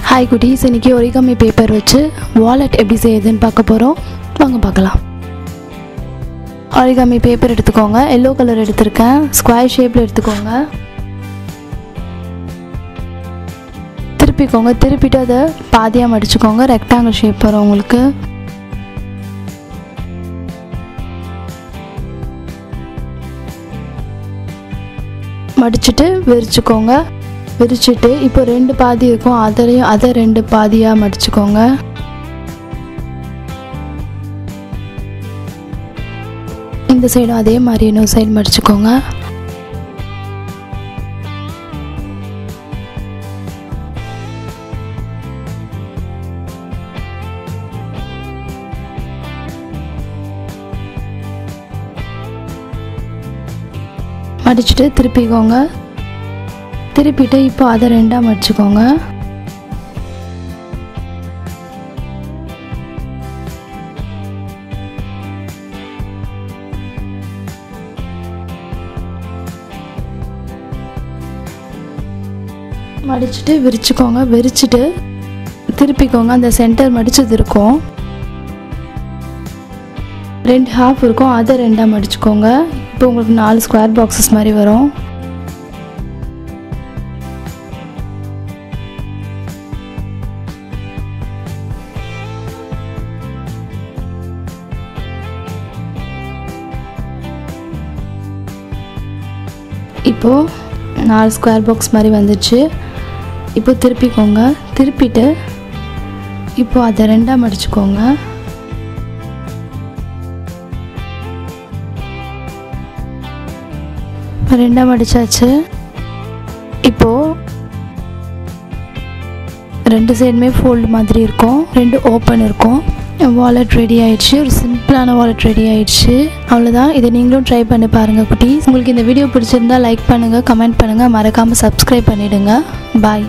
Hi goodies, இன்னைக்கு origami paper வச்சு wallet எப்படி செய்யுதுன்னு பார்க்க போறோம். வாங்க பார்க்கலாம். origami paper எடுத்துக்கோங்க. yellow color எடுத்துர்க்கேன். square shapeல எடுத்துக்கோங்க. திருப்பிக்கோங்க. திருப்பிட்டு அத பாதியா மடிச்சுக்கோங்க. rectangle shape வரும் உங்களுக்கு. மடிச்சிட்டு விரிச்சுக்கோங்க. விரிச்சிட்டு இப்போ ரெண்டு பாதி இருக்கும் அதரையும் அத ரெண்டு பாதியா மடிச்சுக்கோங்க. இந்த சைடும் அதே மாதிரி இன்னொரு சைடு மடிச்சுக்கோங்க. மடிச்சிட்டு திருப்பிக்கோங்க. திருப்பிட்டு இப்போ அதை ரெண்டா மடிச்சுக்கோங்க. மடிச்சிட்டு விரிச்சுக்கோங்க. விரிச்சிட்டு திருப்பிக்கோங்க. அந்த சென்டர் மடிச்சது இருக்கும், ரெண்டு ஹாஃப் இருக்கும், அதை ரெண்டா மடிச்சுக்கோங்க. இப்போ உங்களுக்கு 4 ஸ்கொயர் பாக்ஸஸ் மாதிரி வரும். இப்போ 4 ஸ்கொயர் பாக்ஸ் மாதிரி வந்துச்சு. இப்போ திருப்பிக்கோங்க. திருப்பிட்டு இப்போ அதை ரெண்டா மடிச்சுக்கோங்க. ரெண்டா மடிச்சாச்சு. இப்போ ரெண்டு சைடுமே ஃபோல்ட் மாதிரி இருக்கும், ரெண்டு ஓப்பன் இருக்கும். வாலெட் ரெடி ஆயிடுச்சு. ஒரு சிம்பிளான வாலெட் ரெடி ஆயிடுச்சு. அவ்வளோதான். இதை நீங்களும் ட்ரை பண்ணி பாருங்கள் குட்டீஸ். உங்களுக்கு இந்த வீடியோ பிடிச்சிருந்தா லைக் பண்ணுங்கள், கமெண்ட் பண்ணுங்கள், மறக்காமல் சப்ஸ்கிரைப் பண்ணிவிடுங்க. பாய்.